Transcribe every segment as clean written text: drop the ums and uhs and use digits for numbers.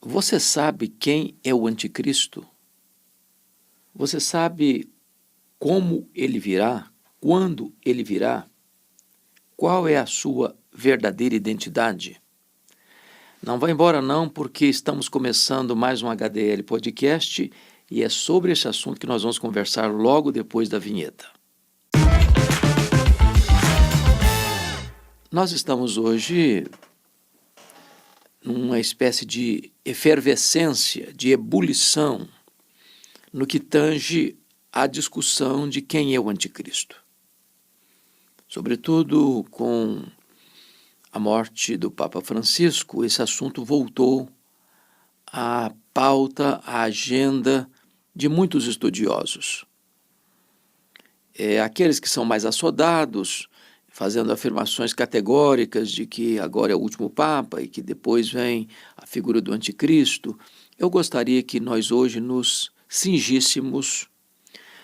Você sabe quem é o anticristo? Você sabe como ele virá? Quando ele virá? Qual é a sua verdadeira identidade? Não vá embora não, porque estamos começando mais um HDL Podcast e é sobre esse assunto que nós vamos conversar logo depois da vinheta. Nós estamos hoje numa espécie de efervescência, de ebulição, no que tange à discussão de quem é o anticristo. Sobretudo com a morte do Papa Francisco, esse assunto voltou à pauta, à agenda de muitos estudiosos. Aqueles que são mais assodados, fazendo afirmações categóricas de que agora é o último Papa e que depois vem a figura do anticristo. Eu gostaria que nós hoje nos cingíssemos,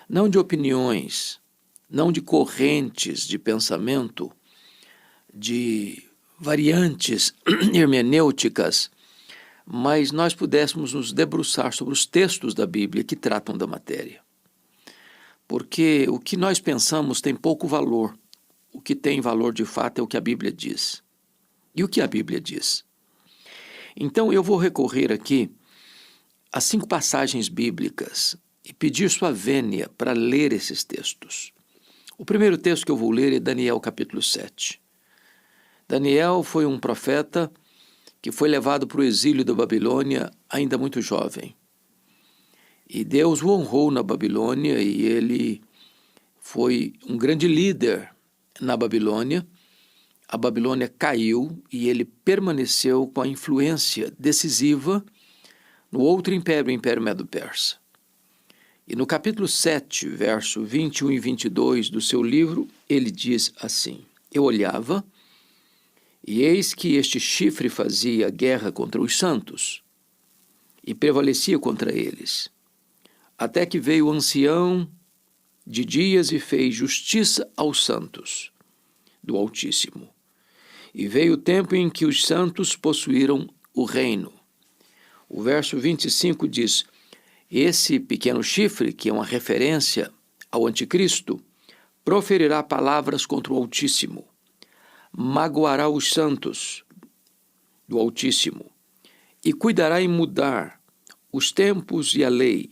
não de opiniões, não de correntes de pensamento, de variantes hermenêuticas, mas nós pudéssemos nos debruçar sobre os textos da Bíblia que tratam da matéria. Porque o que nós pensamos tem pouco valor. O que tem valor de fato é o que a Bíblia diz. E o que a Bíblia diz? Então eu vou recorrer aqui a 5 passagens bíblicas e pedir sua vênia para ler esses textos. O primeiro texto que eu vou ler é Daniel capítulo 7. Daniel foi um profeta que foi levado para o exílio da Babilônia ainda muito jovem. E Deus o honrou na Babilônia e ele foi um grande líder na Babilônia. A Babilônia caiu e ele permaneceu com a influência decisiva no outro império, o Império Medo-Persa. E no capítulo 7, verso 21 e 22 do seu livro, ele diz assim: Eu olhava, e eis que este chifre fazia guerra contra os santos, e prevalecia contra eles, até que veio o ancião de dias e fez justiça aos santos do Altíssimo. E veio o tempo em que os santos possuíram o reino. O verso 25 diz: Esse pequeno chifre, que é uma referência ao anticristo, proferirá palavras contra o Altíssimo, magoará os santos do Altíssimo, e cuidará em mudar os tempos e a lei,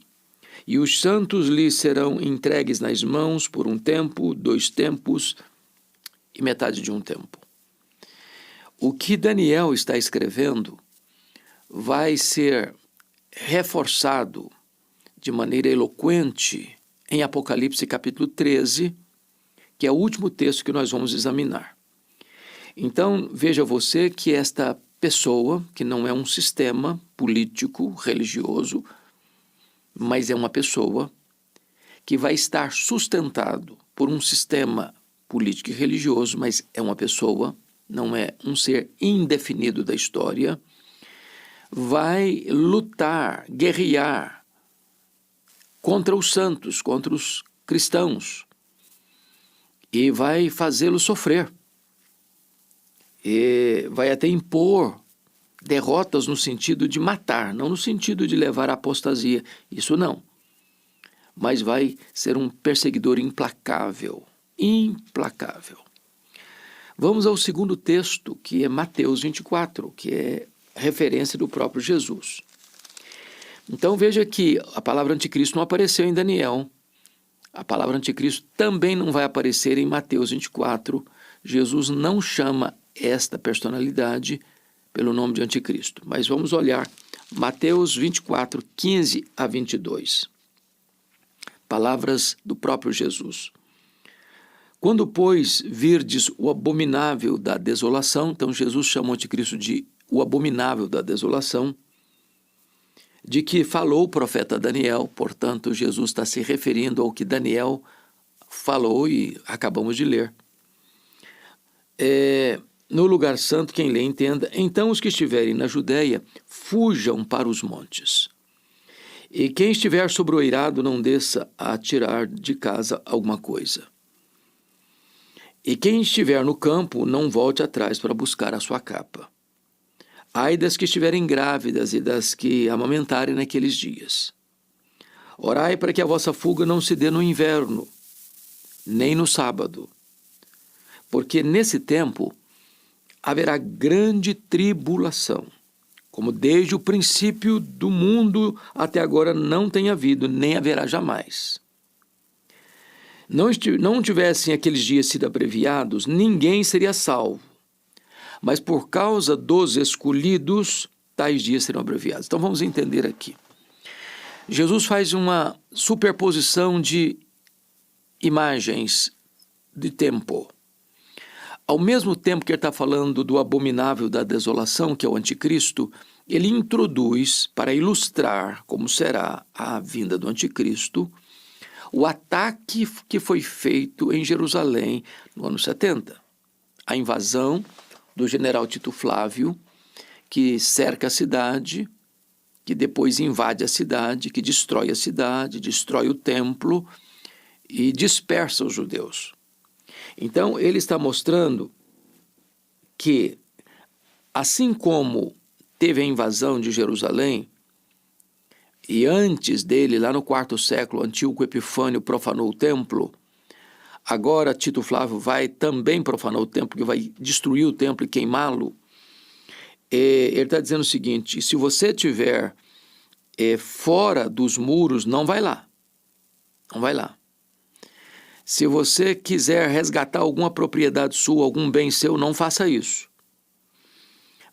e os santos lhe serão entregues nas mãos por um tempo, 2 tempos e metade de um tempo. O que Daniel está escrevendo vai ser reforçado de maneira eloquente em Apocalipse capítulo 13, que é o último texto que nós vamos examinar. Então, veja você que esta pessoa, que não é um sistema político, religioso, mas é uma pessoa que vai estar sustentado por um sistema político e religioso, mas é uma pessoa, não é um ser indefinido da história, vai lutar, guerrear contra os santos, contra os cristãos, e vai fazê-los sofrer. E vai até impor derrotas no sentido de matar, não no sentido de levar à apostasia, isso não. Mas vai ser um perseguidor implacável, implacável. Vamos ao segundo texto, que é Mateus 24, que é referência do próprio Jesus. Então veja que a palavra anticristo não apareceu em Daniel. A palavra anticristo também não vai aparecer em Mateus 24. Jesus não chama esta personalidade pelo nome de anticristo. Mas vamos olhar Mateus 24, 15 a 22. Palavras do próprio Jesus. Quando, pois, virdes o abominável da desolação, então Jesus chama o anticristo de o abominável da desolação, de que falou o profeta Daniel, portanto, Jesus está se referindo ao que Daniel falou e acabamos de ler. No lugar santo, quem lê entenda, então os que estiverem na Judéia, fujam para os montes. E quem estiver sobre o eirado, não desça a tirar de casa alguma coisa. E quem estiver no campo, não volte atrás para buscar a sua capa. Ai das que estiverem grávidas e das que amamentarem naqueles dias. Orai para que a vossa fuga não se dê no inverno, nem no sábado, porque nesse tempo haverá grande tribulação, como desde o princípio do mundo até agora não tem havido, nem haverá jamais. Não tivessem aqueles dias sido abreviados, ninguém seria salvo. Mas por causa dos escolhidos, tais dias serão abreviados. Então vamos entender aqui. Jesus faz uma superposição de imagens de tempo. Ao mesmo tempo que ele está falando do abominável da desolação, que é o anticristo, ele introduz, para ilustrar como será a vinda do anticristo, o ataque que foi feito em Jerusalém no ano 70. A invasão do general Tito Flávio, que cerca a cidade, que depois invade a cidade, que destrói a cidade, destrói o templo e dispersa os judeus. Então, ele está mostrando que, assim como teve a invasão de Jerusalém, e antes dele, lá no quarto século, Antíoco Epifânio profanou o templo, agora Tito Flávio vai também profanar o templo, que vai destruir o templo e queimá-lo. Ele está dizendo o seguinte: se você estiver fora dos muros, não vai lá. Não vai lá. Se você quiser resgatar alguma propriedade sua, algum bem seu, não faça isso.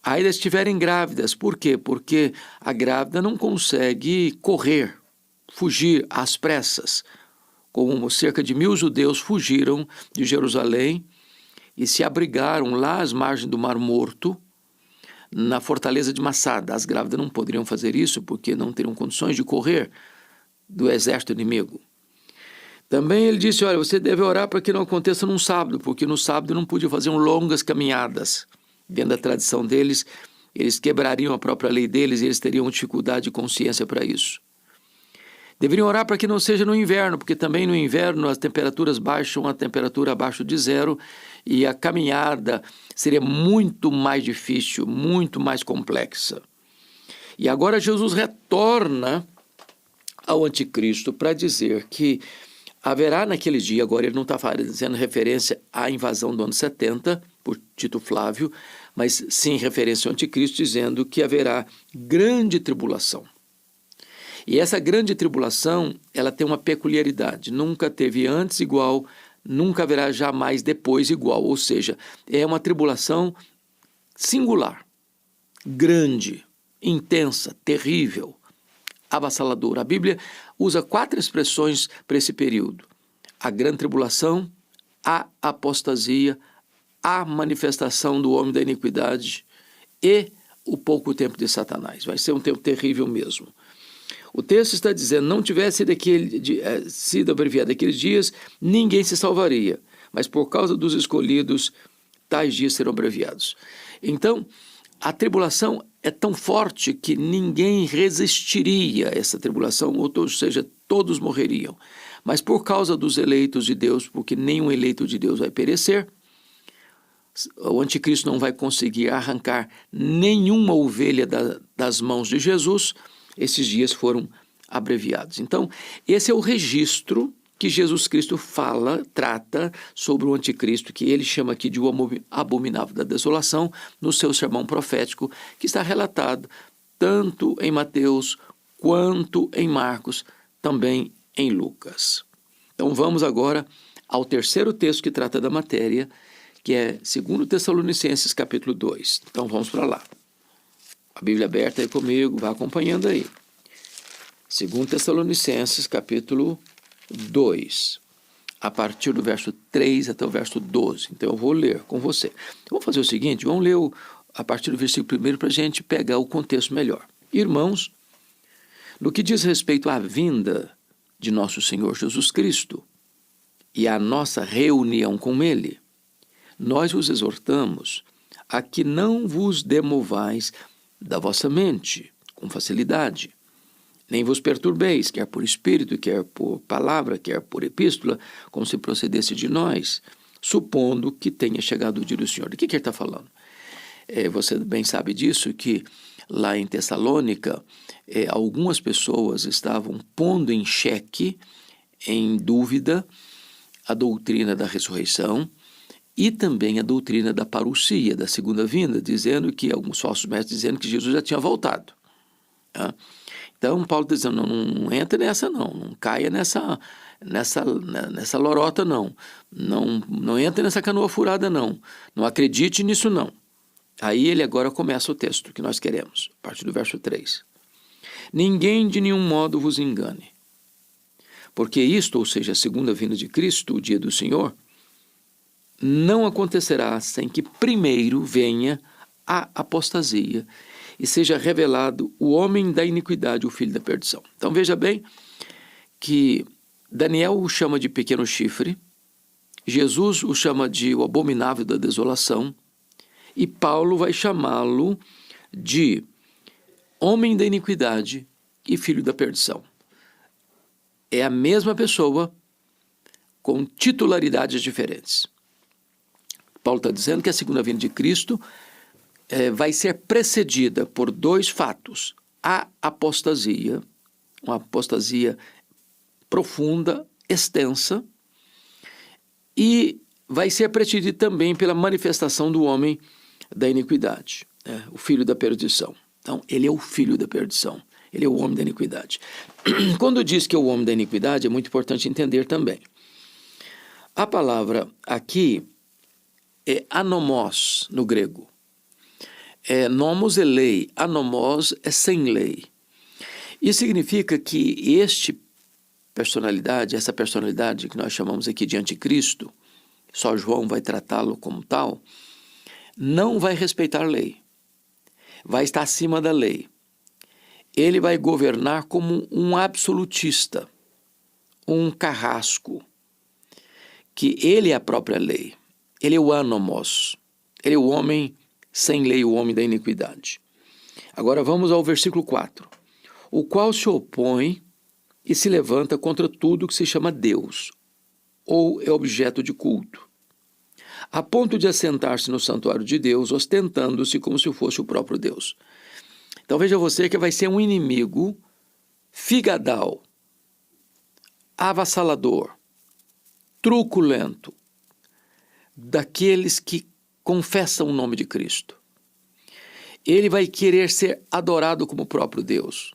Ainda estiverem grávidas. Por quê? Porque a grávida não consegue correr, fugir às pressas. Como cerca de 1.000 judeus fugiram de Jerusalém e se abrigaram lá às margens do Mar Morto, na fortaleza de Massada. As grávidas não poderiam fazer isso porque não teriam condições de correr do exército inimigo. Também ele disse: olha, você deve orar para que não aconteça num sábado, porque no sábado não podia fazer longas caminhadas. Dentro da tradição deles, eles quebrariam a própria lei deles e eles teriam dificuldade de consciência para isso. Deveriam orar para que não seja no inverno, porque também no inverno as temperaturas baixam a temperatura abaixo de zero e a caminhada seria muito mais difícil, muito mais complexa. E agora Jesus retorna ao anticristo para dizer que haverá naquele dia, agora ele não está fazendo referência à invasão do ano 70, por Tito Flávio, mas sim referência ao anticristo, dizendo que haverá grande tribulação. E essa grande tribulação, ela tem uma peculiaridade, nunca teve antes igual, nunca haverá jamais depois igual, ou seja, é uma tribulação singular, grande, intensa, terrível, avassaladora. A Bíblia usa 4 expressões para esse período: a grande tribulação, a apostasia, a manifestação do homem da iniquidade e o pouco tempo de Satanás. Vai ser um tempo terrível mesmo. O texto está dizendo: não tivesse sido abreviado aqueles dias, ninguém se salvaria, mas por causa dos escolhidos, tais dias serão abreviados. Então, a tribulação é tão forte que ninguém resistiria a essa tribulação, ou seja, todos morreriam. Mas por causa dos eleitos de Deus, porque nenhum eleito de Deus vai perecer, o anticristo não vai conseguir arrancar nenhuma ovelha das mãos de Jesus. Esses dias foram abreviados. Então, esse é o registro que Jesus Cristo trata sobre o anticristo, que ele chama aqui de o abominável da desolação, no seu sermão profético, que está relatado tanto em Mateus quanto em Marcos, também em Lucas. Então vamos agora ao terceiro texto que trata da matéria, que é 2 Tessalonicenses capítulo 2. Então vamos para lá. A Bíblia aberta aí comigo, vá acompanhando aí. 2 Tessalonicenses capítulo 2, a partir do verso 3 até o verso 12. Então eu vou ler com você. Vamos fazer o seguinte, vamos ler a partir do versículo 1 para a gente pegar o contexto melhor. Irmãos, no que diz respeito à vinda de nosso Senhor Jesus Cristo e à nossa reunião com Ele, nós vos exortamos a que não vos demovais da vossa mente com facilidade, nem vos perturbeis, quer por espírito, quer por palavra, quer por epístola, como se procedesse de nós, supondo que tenha chegado o dia do Senhor. De que ele está falando? Você bem sabe disso, que lá em Tessalônica, algumas pessoas estavam pondo em xeque, em dúvida, a doutrina da ressurreição e também a doutrina da parousia, da segunda vinda, dizendo que, alguns falsos mestres dizendo que Jesus já tinha voltado. Tá? Então, Paulo está dizendo, não entra nessa não caia nessa lorota não entre nessa canoa furada não acredite nisso não. Aí ele agora começa o texto que nós queremos, a partir do verso 3. Ninguém de nenhum modo vos engane, porque isto, ou seja, a segunda vinda de Cristo, o dia do Senhor, não acontecerá sem que primeiro venha a apostasia e seja revelado o homem da iniquidade, o filho da perdição. Então veja bem que Daniel o chama de pequeno chifre, Jesus o chama de o abominável da desolação, e Paulo vai chamá-lo de homem da iniquidade e filho da perdição. É a mesma pessoa com titularidades diferentes. Paulo está dizendo que a segunda vinda de Cristo vai ser precedida por dois fatos. A apostasia, uma apostasia profunda, extensa, e vai ser precedida também pela manifestação do homem da iniquidade, o filho da perdição. Então, ele é o filho da perdição, ele é o homem da iniquidade. Quando diz que é o homem da iniquidade, é muito importante entender também. A palavra aqui é anomos no grego. Nomos é lei, anomos é sem lei. Isso significa que essa personalidade que nós chamamos aqui de anticristo, só João vai tratá-lo como tal, não vai respeitar lei, vai estar acima da lei. Ele vai governar como um absolutista, um carrasco, que ele é a própria lei, ele é o anomos, ele é o homem sem lei, o homem da iniquidade. Agora vamos ao versículo 4. O qual se opõe e se levanta contra tudo que se chama Deus, ou é objeto de culto, a ponto de assentar-se no santuário de Deus, ostentando-se como se fosse o próprio Deus. Então veja você que vai ser um inimigo figadal, avassalador, truculento, daqueles que confessam o nome de Cristo. Ele vai querer ser adorado como o próprio Deus.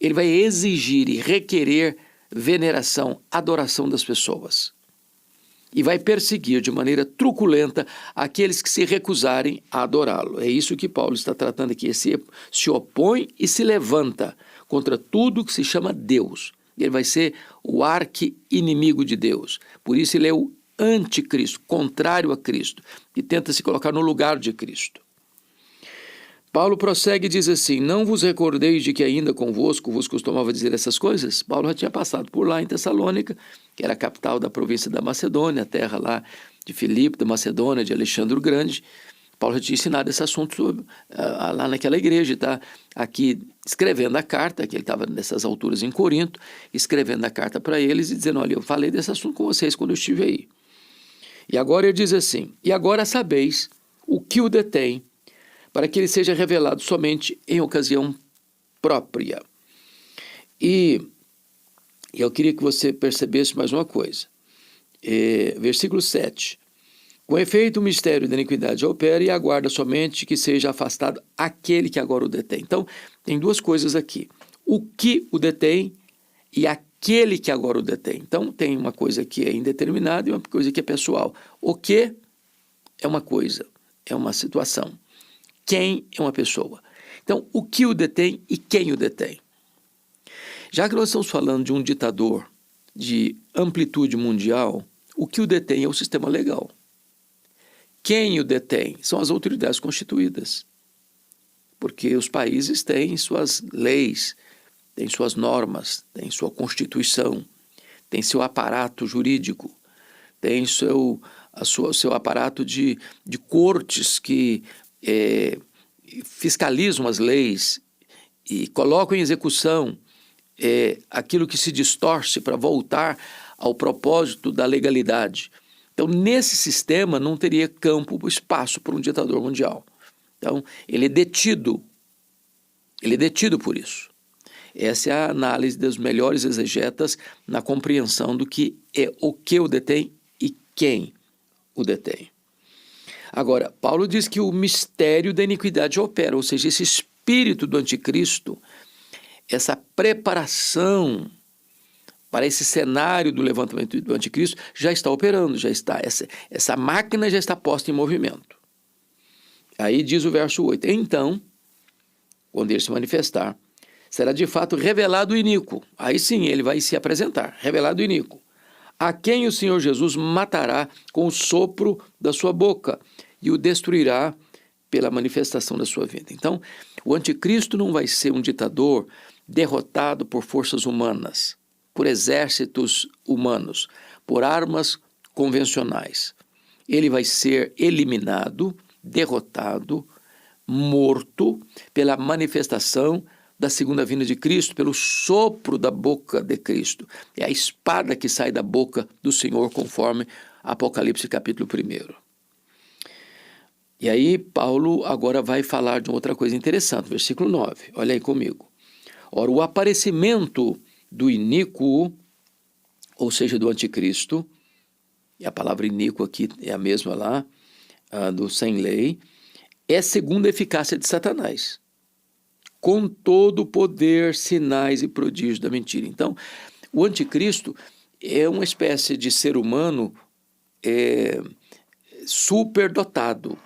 Ele vai exigir e requerer veneração, adoração das pessoas. E vai perseguir de maneira truculenta aqueles que se recusarem a adorá-lo. É isso que Paulo está tratando aqui. Ele se opõe e se levanta contra tudo que se chama Deus. Ele vai ser o arqui-inimigo de Deus. Por isso ele é o anticristo, contrário a Cristo, e tenta se colocar no lugar de Cristo. Paulo prossegue e diz assim: não vos recordeis de que ainda convosco vos costumava dizer essas coisas? Paulo já tinha passado por lá em Tessalônica, que era a capital da província da Macedônia, a terra lá de Filipe, da Macedônia, de Alexandre o Grande. Paulo já tinha ensinado esse assunto lá naquela igreja, está aqui escrevendo a carta, que ele estava nessas alturas em Corinto, escrevendo a carta para eles e dizendo: olha, eu falei desse assunto com vocês quando eu estive aí. E agora ele diz assim: e agora sabeis o que o detém, para que ele seja revelado somente em ocasião própria. E eu queria que você percebesse mais uma coisa. Versículo 7. Com efeito, o mistério da iniquidade opera e aguarda somente que seja afastado aquele que agora o detém. Então, tem duas coisas aqui. O que o detém e aquele que agora o detém. Então, tem uma coisa que é indeterminada e uma coisa que é pessoal. O que é uma coisa, é uma situação. Quem é uma pessoa. Então, o que o detém e quem o detém. Já que nós estamos falando de um ditador de amplitude mundial, o que o detém é o sistema legal. Quem o detém são as autoridades constituídas. Porque os países têm suas leis, têm suas normas, têm sua constituição, têm seu aparato jurídico, têm seu aparato de cortes que fiscalizam as leis e colocam em execução aquilo que se distorce para voltar ao propósito da legalidade. Então, nesse sistema, não teria campo, espaço para um ditador mundial. Então, ele é detido por isso. Essa é a análise dos melhores exegetas na compreensão do que é o que o detém e quem o detém. Agora, Paulo diz que o mistério da iniquidade opera, ou seja, esse espírito do anticristo, essa preparação para esse cenário do levantamento do anticristo já está operando, essa máquina já está posta em movimento. Aí diz o verso 8, então, quando ele se manifestar, será de fato revelado o iníquo. Aí sim ele vai se apresentar, revelado o iníquo, a quem o Senhor Jesus matará com o sopro da sua boca e o destruirá pela manifestação da sua vida. Então, o anticristo não vai ser um ditador derrotado por forças humanas, por exércitos humanos, por armas convencionais. Ele vai ser eliminado, derrotado, morto pela manifestação da segunda vinda de Cristo, pelo sopro da boca de Cristo. É a espada que sai da boca do Senhor, conforme Apocalipse capítulo 1. E aí Paulo agora vai falar de outra coisa interessante, versículo 9, olha aí comigo. Ora, o aparecimento do iníquo, ou seja, do anticristo, e a palavra iníquo aqui é a mesma lá, do sem lei, é segundo a eficácia de Satanás, com todo o poder, sinais e prodígios da mentira. Então, o anticristo é uma espécie de ser humano superdotado.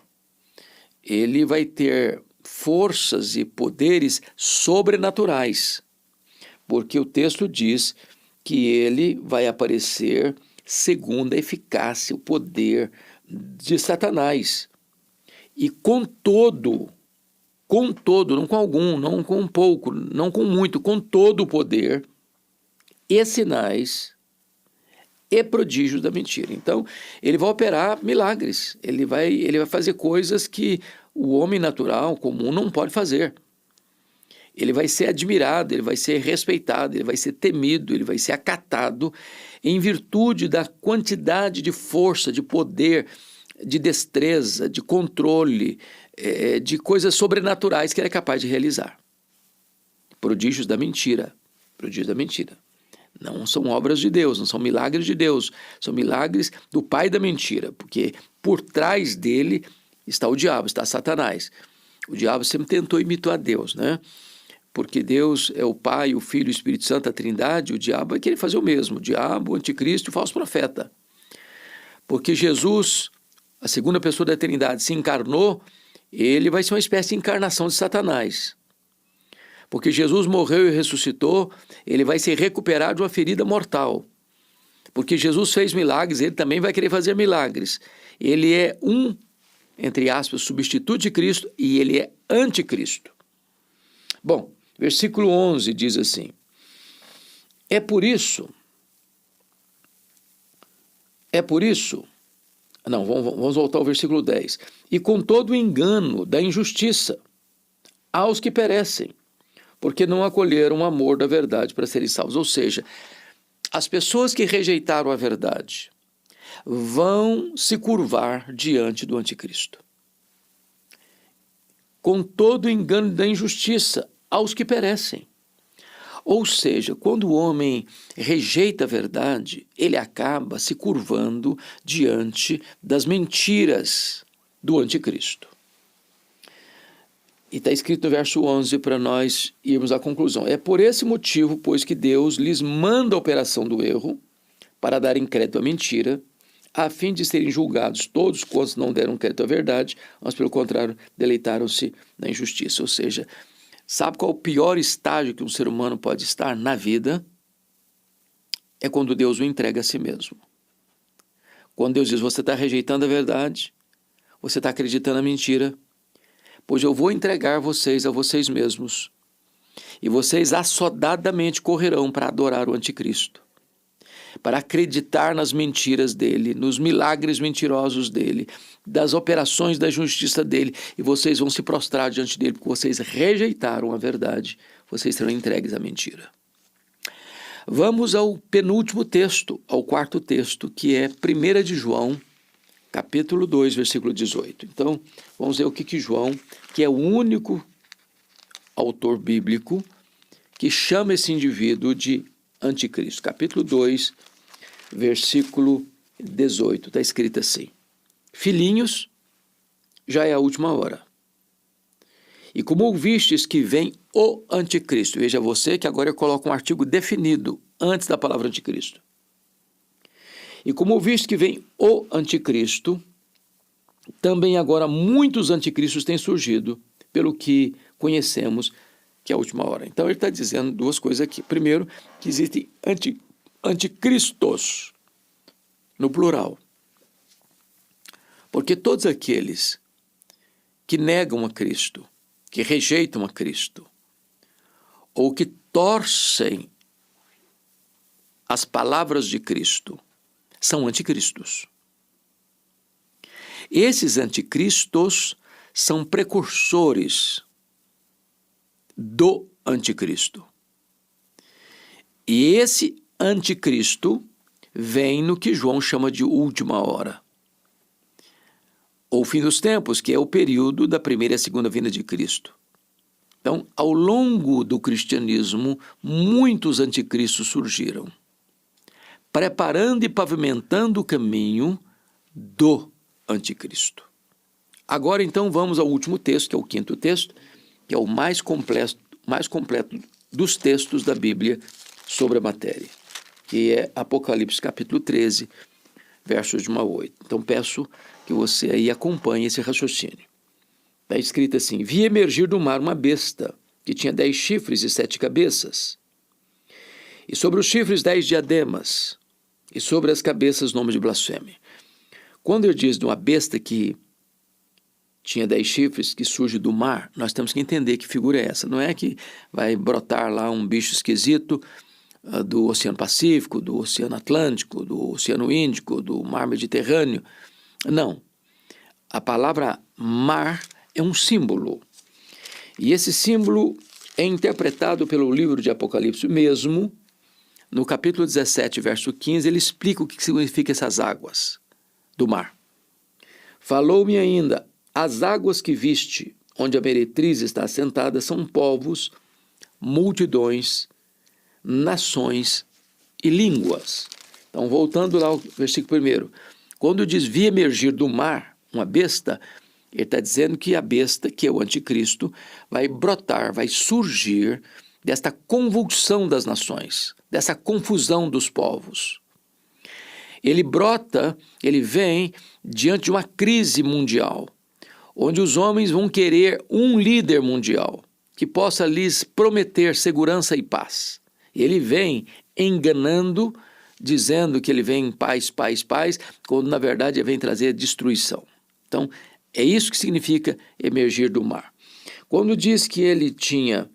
Ele vai ter forças e poderes sobrenaturais, porque o texto diz que ele vai aparecer segundo a eficácia, o poder de Satanás. E com todo, não com algum, não com um pouco, não com muito, com todo o poder e sinais e prodígios da mentira. Então, ele vai operar milagres, ele vai fazer coisas que o homem natural, comum, não pode fazer. Ele vai ser admirado, ele vai ser respeitado, ele vai ser temido, ele vai ser acatado em virtude da quantidade de força, de poder, de destreza, de controle, de coisas sobrenaturais que ele é capaz de realizar. Prodígios da mentira. Prodígios da mentira. Não são obras de Deus, não são milagres de Deus, são milagres do pai da mentira, porque por trás dele está o diabo, está Satanás. O diabo sempre tentou imitar Deus, né? Porque Deus é o Pai, o Filho e o Espírito Santo, a Trindade, o diabo vai querer fazer o mesmo, o diabo, o anticristo e o falso profeta. Porque Jesus, a segunda pessoa da Trindade, se encarnou, ele vai ser uma espécie de encarnação de Satanás. Porque Jesus morreu e ressuscitou, ele vai se recuperar de uma ferida mortal. Porque Jesus fez milagres, ele também vai querer fazer milagres. Ele é entre aspas, substituto de Cristo e ele é anticristo. Bom, versículo 11 diz assim, é por isso, vamos voltar ao versículo 10, e com todo o engano da injustiça aos que perecem, porque não acolheram o amor da verdade para serem salvos. Ou seja, as pessoas que rejeitaram a verdade vão se curvar diante do anticristo. Com todo o engano da injustiça aos que perecem. Ou seja, quando o homem rejeita a verdade, ele acaba se curvando diante das mentiras do anticristo. E está escrito no verso 11 para nós irmos à conclusão. É por esse motivo, pois, que Deus lhes manda a operação do erro para darem crédito à mentira, a fim de serem julgados todos quantos não deram crédito à verdade, mas pelo contrário, deleitaram-se na injustiça. Ou seja, sabe qual é o pior estágio que um ser humano pode estar na vida? É quando Deus o entrega a si mesmo. Quando Deus diz, você está rejeitando a verdade, você está acreditando na mentira, pois eu vou entregar vocês a vocês mesmos, e vocês assodadamente correrão para adorar o anticristo, para acreditar nas mentiras dele, nos milagres mentirosos dele, das operações da justiça dele, e vocês vão se prostrar diante dele, porque vocês rejeitaram a verdade, vocês serão entregues à mentira. Vamos ao penúltimo texto, ao quarto texto, que é 1 de João, capítulo 2, versículo 18. Então, vamos ver o que João, que é o único autor bíblico que chama esse indivíduo de anticristo. Capítulo 2, versículo 18, está escrito assim: filhinhos, já é a última hora. E como ouvistes que vem o anticristo, veja você que agora eu coloco um artigo definido antes da palavra anticristo. E como ouvistes que vem o anticristo, também agora muitos anticristos têm surgido, pelo que conhecemos que é a última hora. Então ele está dizendo duas coisas aqui. Primeiro, que existem anticristos, no plural. Porque todos aqueles que negam a Cristo, que rejeitam a Cristo, ou que torcem as palavras de Cristo, são anticristos. Esses anticristos são precursores do anticristo. E esse anticristo vem no que João chama de última hora, ou fim dos tempos, que é o período da primeira e segunda vinda de Cristo. Então, ao longo do cristianismo, muitos anticristos surgiram, preparando e pavimentando o caminho do anticristo. Agora, então, vamos ao último texto, que é o quinto texto, que é o mais completo dos textos da Bíblia sobre a matéria, que é Apocalipse capítulo 13, versos de 1 a 8. Então, peço que você aí acompanhe esse raciocínio. Está escrito assim: vi emergir do mar uma besta, que tinha 10 chifres e 7 cabeças, e sobre os chifres 10 diademas, e sobre as cabeças nome de blasfêmia. Quando ele diz de uma besta que tinha 10 chifres, que surge do mar, nós temos que entender que figura é essa. Não é que vai brotar lá um bicho esquisito do Oceano Pacífico, do Oceano Atlântico, do Oceano Índico, do Mar Mediterrâneo. Não. A palavra mar é um símbolo. E esse símbolo é interpretado pelo livro de Apocalipse mesmo. No capítulo 17, verso 15, ele explica o que significa essas águas do mar. Falou-me ainda: as águas que viste, onde a meretriz está assentada, são povos, multidões, nações e línguas. Então, voltando lá ao versículo 1, quando diz vi emergir do mar uma besta, ele está dizendo que a besta, que é o anticristo, vai brotar, vai surgir desta convulsão das nações, dessa confusão dos povos. Ele brota, ele vem diante de uma crise mundial, onde os homens vão querer um líder mundial que possa lhes prometer segurança e paz. Ele vem enganando, dizendo que ele vem em paz, paz, paz, quando na verdade ele vem trazer destruição. Então, é isso que significa emergir do mar. Quando diz que ele tinha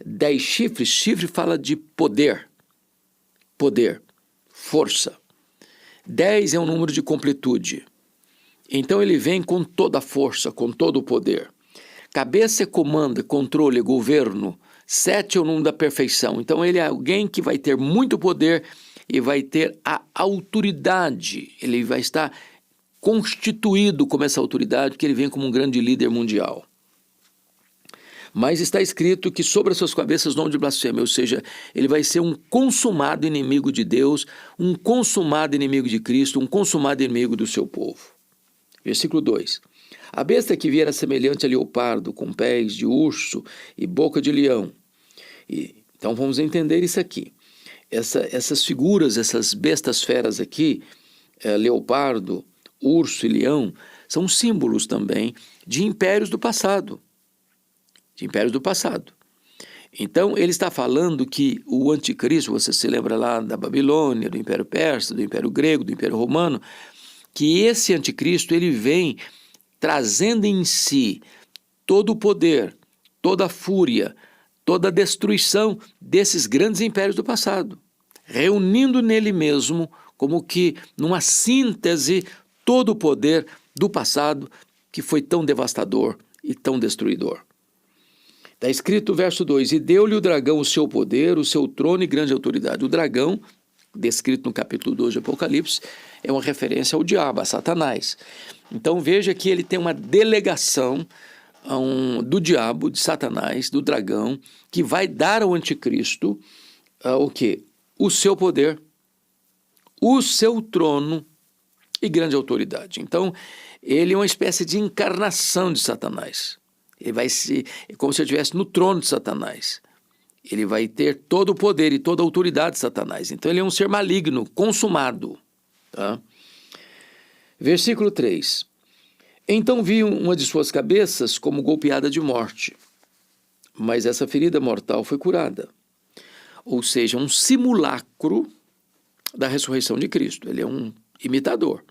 10 chifres, chifre fala de poder, força. 10 é um número de completude. Então ele vem com toda a força, com todo o poder. Cabeça é comando, controle, governo. 7 é o número da perfeição. Então ele é alguém que vai ter muito poder e vai ter a autoridade. Ele vai estar constituído como essa autoridade, porque ele vem como um grande líder mundial. Mas está escrito que sobre as suas cabeças nome de blasfêmia, ou seja, ele vai ser um consumado inimigo de Deus, um consumado inimigo de Cristo, um consumado inimigo do seu povo. Versículo 2. A besta que viera semelhante a leopardo, com pés de urso e boca de leão. Então vamos entender isso aqui. Essas figuras, essas bestas feras aqui, leopardo, urso e leão, são símbolos também de impérios do passado. Então, ele está falando que o anticristo, você se lembra lá da Babilônia, do Império Persa, do Império Grego, do Império Romano, que esse anticristo, ele vem trazendo em si todo o poder, toda a fúria, toda a destruição desses grandes impérios do passado, reunindo nele mesmo, como que numa síntese, todo o poder do passado que foi tão devastador e tão destruidor. Está escrito o verso 2, e deu-lhe o dragão o seu poder, o seu trono e grande autoridade. O dragão descrito no capítulo 2 de Apocalipse, é uma referência ao diabo, a Satanás. Então veja que ele tem uma delegação do diabo, de Satanás, do dragão, que vai dar ao anticristo o quê? O seu poder, o seu trono e grande autoridade. Então, ele é uma espécie de encarnação de Satanás. Ele vai ser como se ele estivesse no trono de Satanás. Ele vai ter todo o poder e toda a autoridade de Satanás. Então, ele é um ser maligno, consumado. Tá? Versículo 3. Então vi uma de suas cabeças como golpeada de morte, mas essa ferida mortal foi curada. Ou seja, um simulacro da ressurreição de Cristo. Ele é um imitador.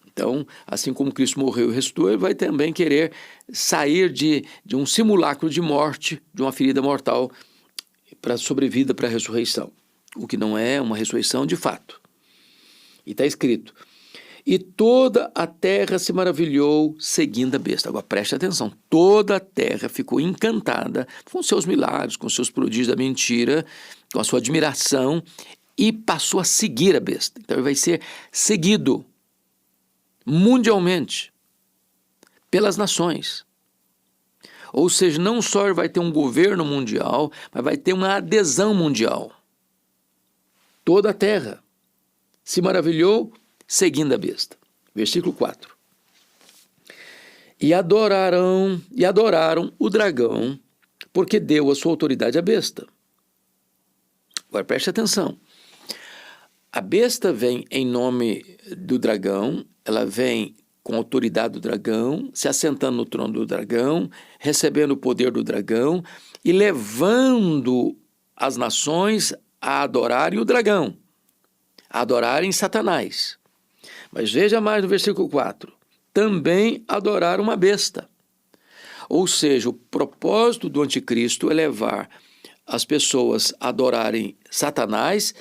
Então, assim como Cristo morreu e ressuscitou, ele vai também querer sair de um simulacro de morte, de uma ferida mortal, para a sobrevida para a ressurreição. O que não é uma ressurreição de fato. E está escrito: e toda a terra se maravilhou seguindo a besta. Agora preste atenção, toda a terra ficou encantada com seus milagres, com seus prodígios da mentira, com a sua admiração, e passou a seguir a besta. Então ele vai ser seguido mundialmente pelas nações. Ou seja, não só ele vai ter um governo mundial, mas vai ter uma adesão mundial. Toda a terra se maravilhou seguindo a besta. Versículo 4. E adoraram o dragão, porque deu a sua autoridade à besta. Agora preste atenção. A besta vem em nome do dragão, ela vem com a autoridade do dragão, se assentando no trono do dragão, recebendo o poder do dragão e levando as nações a adorarem o dragão, a adorarem Satanás. Mas veja mais no versículo 4. Também adoraram uma besta. Ou seja, o propósito do anticristo é levar as pessoas a adorarem Satanás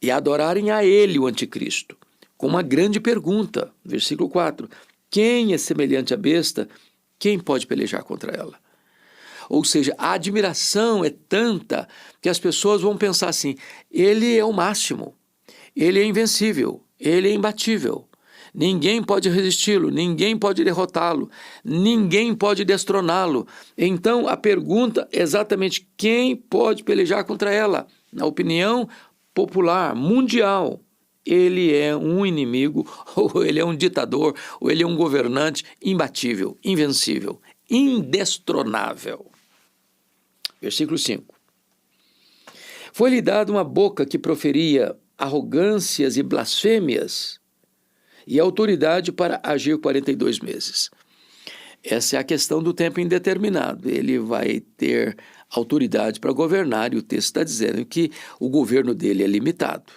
e a adorarem a ele, o anticristo. Com uma grande pergunta, versículo 4. Quem é semelhante à besta? Quem pode pelejar contra ela? Ou seja, a admiração é tanta que as pessoas vão pensar assim: ele é o máximo, ele é invencível, ele é imbatível. Ninguém pode resisti-lo, ninguém pode derrotá-lo, ninguém pode destroná-lo. Então a pergunta é exatamente: quem pode pelejar contra ela? Na opinião popular, mundial, ele é um inimigo, ou ele é um ditador, ou ele é um governante imbatível, invencível, indestronável. Versículo 5. Foi-lhe dada uma boca que proferia arrogâncias e blasfêmias, e autoridade para agir 42 meses. Essa é a questão do tempo indeterminado. Ele vai ter autoridade para governar, e o texto está dizendo que o governo dele é limitado,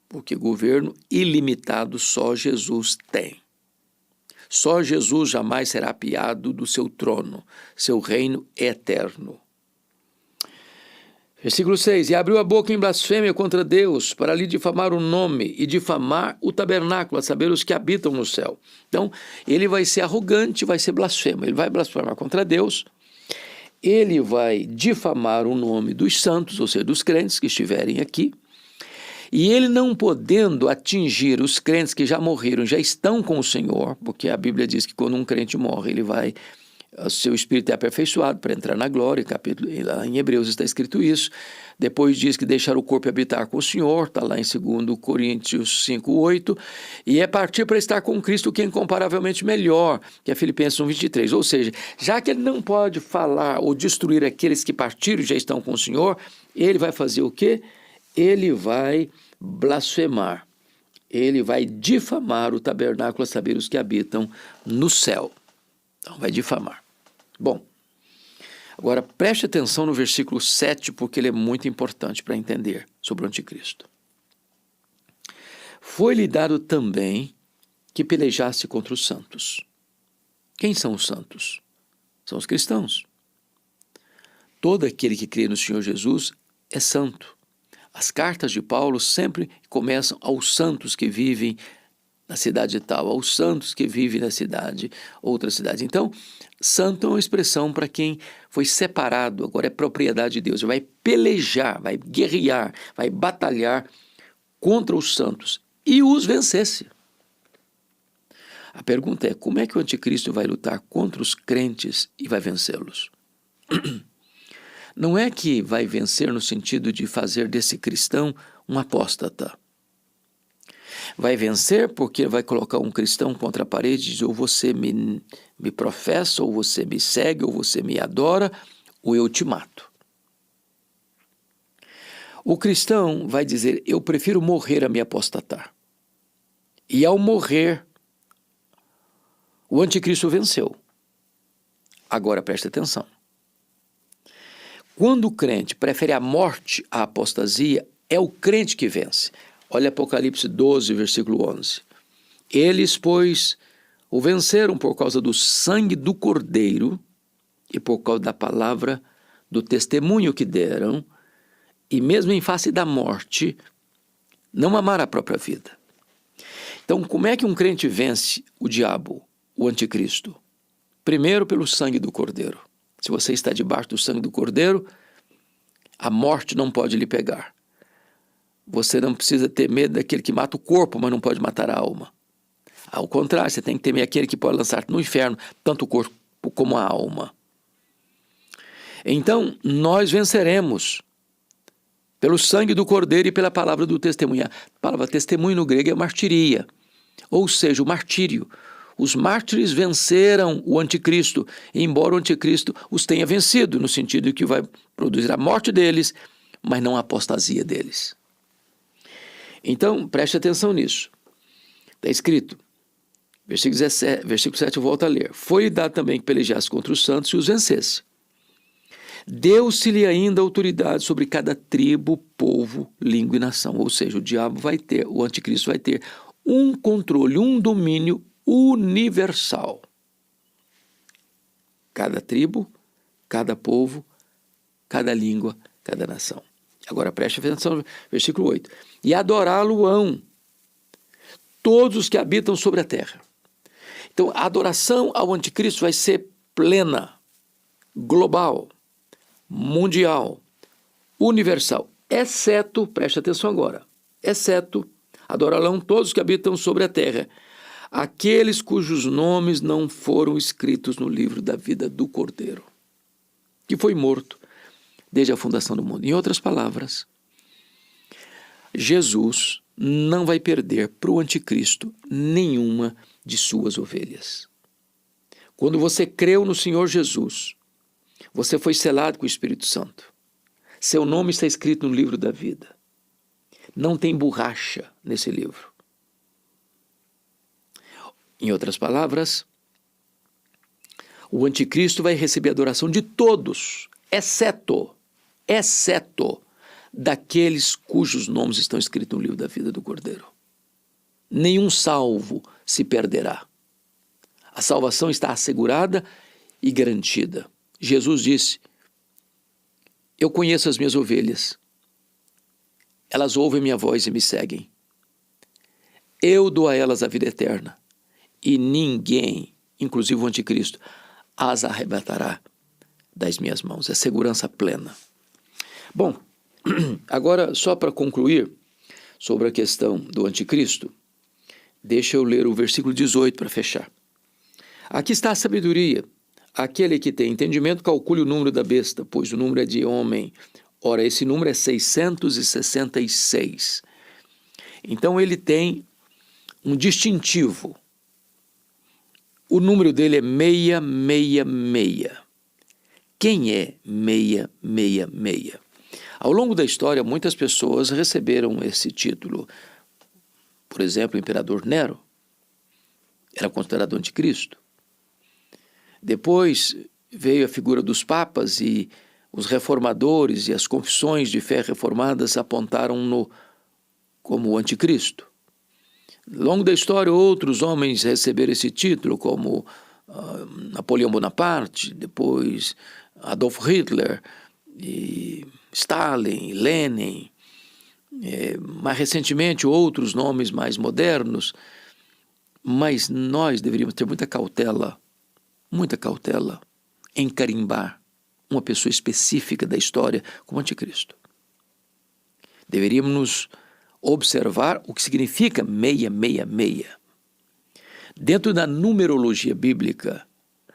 porque governo ilimitado só Jesus tem. Só Jesus jamais será apiado do seu trono, seu reino é eterno. Versículo 6. E abriu a boca em blasfêmia contra Deus, para lhe difamar o nome e difamar o tabernáculo, a saber, os que habitam no céu. Então, ele vai ser arrogante, vai ser blasfemo. Ele vai blasfemar contra Deus, ele vai difamar o nome dos santos, ou seja, dos crentes que estiverem aqui, e ele não podendo atingir os crentes que já morreram, já estão com o Senhor, porque a Bíblia diz que quando um crente morre, ele vai... o seu espírito é aperfeiçoado para entrar na glória, lá em Hebreus está escrito isso. Depois diz que deixar o corpo habitar com o Senhor, está lá em 2 Coríntios 5:8, e é partir para estar com Cristo, que é incomparavelmente melhor, que é Filipenses 1:23. Ou seja, já que ele não pode falar ou destruir aqueles que partiram e já estão com o Senhor, ele vai fazer o quê? Ele vai blasfemar, ele vai difamar o tabernáculo, a saber, os que habitam no céu. Então, vai difamar. Bom, agora preste atenção no versículo 7, porque ele é muito importante para entender sobre o anticristo. Foi-lhe dado também que pelejasse contra os santos. Quem são os santos? São os cristãos. Todo aquele que crê no Senhor Jesus é santo. As cartas de Paulo sempre começam aos santos que vivem na cidade tal, aos santos que vivem na cidade, outra cidade. Então, santo é uma expressão para quem foi separado, agora é propriedade de Deus, vai pelejar, vai guerrear, vai batalhar contra os santos e os vencesse. A pergunta é, como é que o anticristo vai lutar contra os crentes e vai vencê-los? Não é que vai vencer no sentido de fazer desse cristão um apóstata. Vai vencer porque vai colocar um cristão contra a parede e diz, ou você me professa, ou você me segue, ou você me adora, ou eu te mato. O cristão vai dizer, eu prefiro morrer a me apostatar. E ao morrer, o anticristo venceu. Agora preste atenção. Quando o crente prefere a morte à apostasia, é o crente que vence. Olha Apocalipse 12, versículo 11. Eles, pois, o venceram por causa do sangue do Cordeiro e por causa da palavra do testemunho que deram, e mesmo em face da morte, não amaram a própria vida. Então, como é que um crente vence o diabo, o anticristo? Primeiro, pelo sangue do Cordeiro. Se você está debaixo do sangue do Cordeiro, a morte não pode lhe pegar. Você não precisa ter medo daquele que mata o corpo, mas não pode matar a alma. Ao contrário, você tem que temer aquele que pode lançar-te no inferno, tanto o corpo como a alma. Então, nós venceremos pelo sangue do Cordeiro e pela palavra do testemunho. A palavra testemunho no grego é martiria, ou seja, o martírio. Os mártires venceram o anticristo, embora o anticristo os tenha vencido, no sentido de que vai produzir a morte deles, mas não a apostasia deles. Então, preste atenção nisso. Está escrito, versículo 7 eu volto a ler. Foi-lhe dado também que pelejasse contra os santos e os vencesse. Deu-se-lhe ainda autoridade sobre cada tribo, povo, língua e nação. Ou seja, o diabo vai ter, o anticristo vai ter um controle, um domínio universal. Cada tribo, cada povo, cada língua, cada nação. Agora preste atenção, versículo 8. E adorá-lo-ão todos os que habitam sobre a terra. Então, a adoração ao anticristo vai ser plena, global, mundial, universal, exceto, preste atenção agora, exceto adorá-lo todos os que habitam sobre a terra, aqueles cujos nomes não foram escritos no livro da vida do Cordeiro, que foi morto desde a fundação do mundo. Em outras palavras, Jesus não vai perder para o anticristo nenhuma de suas ovelhas. Quando você creu no Senhor Jesus, você foi selado com o Espírito Santo. Seu nome está escrito no livro da vida. Não tem borracha nesse livro. Em outras palavras, o anticristo vai receber a adoração de todos, exceto daqueles cujos nomes estão escritos no livro da vida do Cordeiro. Nenhum salvo se perderá. A salvação está assegurada e garantida. Jesus disse, eu conheço as minhas ovelhas, elas ouvem minha voz e me seguem. Eu dou a elas a vida eterna e ninguém, inclusive o anticristo, as arrebatará das minhas mãos. É segurança plena. Bom, agora só para concluir sobre a questão do anticristo, deixa eu ler o versículo 18 para fechar. Aqui está a sabedoria. Aquele que tem entendimento calcule o número da besta, pois o número é de homem. Ora, esse número é 666. Então ele tem um distintivo. O número dele é 666. Quem é 666? Ao longo da história, muitas pessoas receberam esse título. Por exemplo, o imperador Nero era considerado anticristo. Depois veio a figura dos papas e os reformadores e as confissões de fé reformadas apontaram-no como o anticristo. Ao longo da história, outros homens receberam esse título, como Napoleão Bonaparte, depois Adolf Hitler, e Stalin, Lenin, mais recentemente outros nomes mais modernos, Mas nós deveríamos ter muita cautela em carimbar uma pessoa específica da história como anticristo. Deveríamos nos observar o que significa 666. Dentro da numerologia bíblica,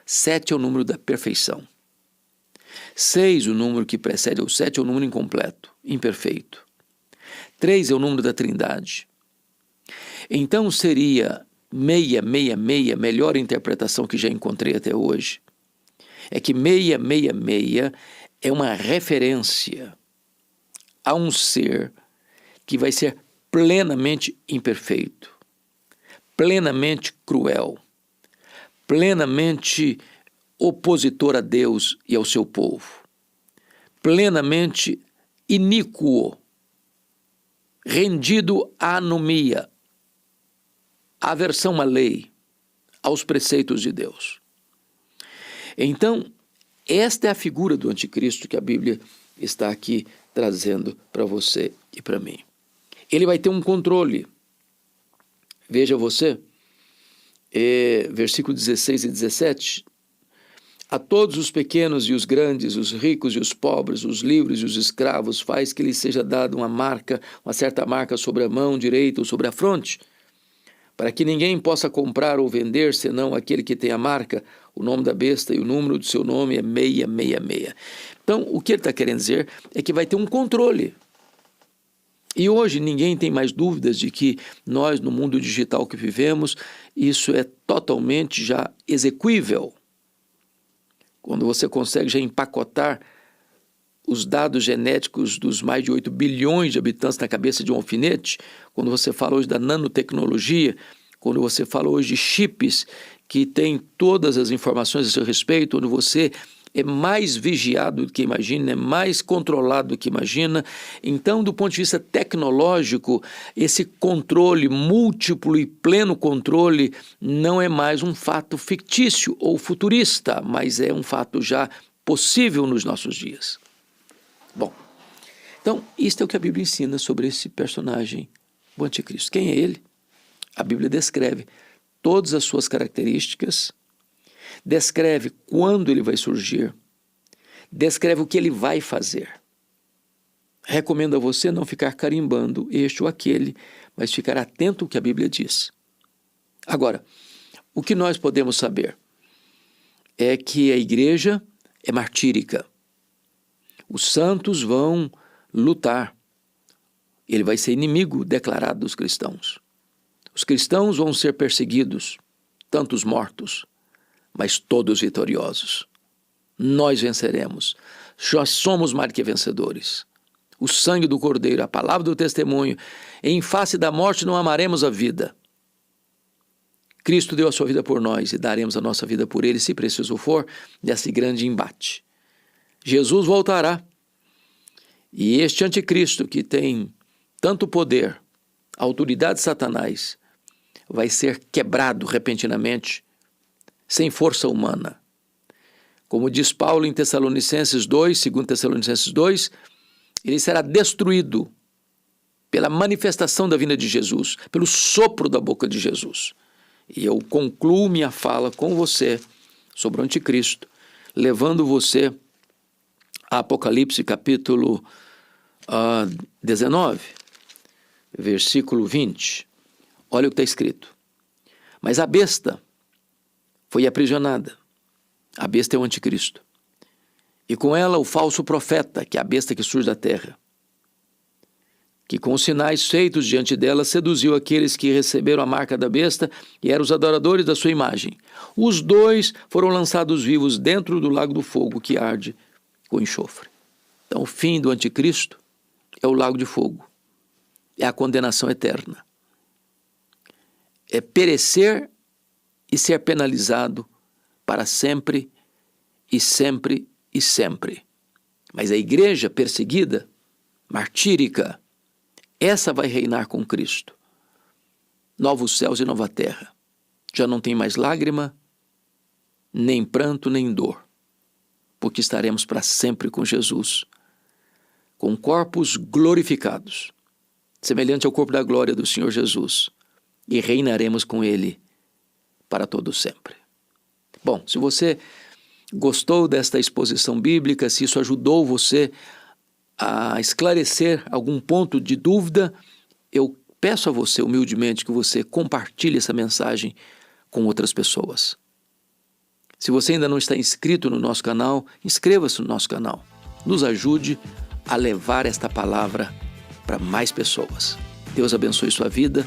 7 é o número da perfeição. 6, o número que precede o 7, é o número incompleto, imperfeito. 3 é o número da Trindade. Então seria 666, melhor interpretação que já encontrei até hoje, é que 666 é uma referência a um ser que vai ser plenamente imperfeito, plenamente cruel, plenamente opositor a Deus e ao seu povo, plenamente iníquo, rendido à anomia, à aversão à lei, aos preceitos de Deus. Então, esta é a figura do anticristo que a Bíblia está aqui trazendo para você e para mim. Ele vai ter um controle. Veja você, versículo 16 e 17, a todos os pequenos e os grandes, os ricos e os pobres, os livres e os escravos, faz que lhes seja dada uma marca, uma certa marca sobre a mão direita ou sobre a fronte, para que ninguém possa comprar ou vender, senão aquele que tem a marca, o nome da besta e o número do seu nome é 666. Então, o que ele está querendo dizer é que vai ter um controle. E hoje ninguém tem mais dúvidas de que nós, no mundo digital que vivemos, isso é totalmente já execuível. Quando você consegue já empacotar os dados genéticos dos mais de 8 bilhões de habitantes na cabeça de um alfinete, quando você fala hoje da nanotecnologia, quando você fala hoje de chips que têm todas as informações a seu respeito, onde você é mais vigiado do que imagina, é mais controlado do que imagina. Então, do ponto de vista tecnológico, esse controle múltiplo e pleno controle não é mais um fato fictício ou futurista, mas é um fato já possível nos nossos dias. Bom, então, isto é o que a Bíblia ensina sobre esse personagem, o anticristo. Quem é ele? A Bíblia descreve todas as suas características, descreve quando ele vai surgir, descreve o que ele vai fazer. Recomendo a você não ficar carimbando este ou aquele, mas ficar atento ao que a Bíblia diz. Agora, o que nós podemos saber é que a igreja é martírica. Os santos vão lutar. Ele vai ser inimigo declarado dos cristãos. Os cristãos vão ser perseguidos, tantos mortos, mas todos vitoriosos. Nós venceremos. Já somos mais que vencedores. O sangue do Cordeiro, a palavra do testemunho, em face da morte não amaremos a vida. Cristo deu a sua vida por nós e daremos a nossa vida por ele, se preciso for, nesse grande embate. Jesus voltará. E este anticristo, que tem tanto poder, a autoridade de Satanás, vai ser quebrado repentinamente, sem força humana. Como diz Paulo em Tessalonicenses 2, 2 Tessalonicenses 2, ele será destruído pela manifestação da vinda de Jesus, pelo sopro da boca de Jesus. E eu concluo minha fala com você sobre o anticristo, levando você a Apocalipse capítulo 19, versículo 20. Olha o que está escrito. Mas a besta foi aprisionada. A besta é o anticristo. E com ela o falso profeta, que é a besta que surge da terra, que com os sinais feitos diante dela seduziu aqueles que receberam a marca da besta e eram os adoradores da sua imagem. Os dois foram lançados vivos dentro do lago do fogo que arde com enxofre. Então o fim do anticristo é o lago de fogo. É a condenação eterna. É perecer e ser penalizado para sempre e sempre e sempre. Mas a igreja perseguida, martírica, essa vai reinar com Cristo. Novos céus e nova terra. Já não tem mais lágrima, nem pranto, nem dor, porque estaremos para sempre com Jesus, com corpos glorificados, semelhante ao corpo da glória do Senhor Jesus, e reinaremos com Ele para todo sempre. Bom, se você gostou desta exposição bíblica, se isso ajudou você a esclarecer algum ponto de dúvida, eu peço a você humildemente que você compartilhe essa mensagem com outras pessoas. Se você ainda não está inscrito no nosso canal, inscreva-se no nosso canal. Nos ajude a levar esta palavra para mais pessoas. Deus abençoe sua vida.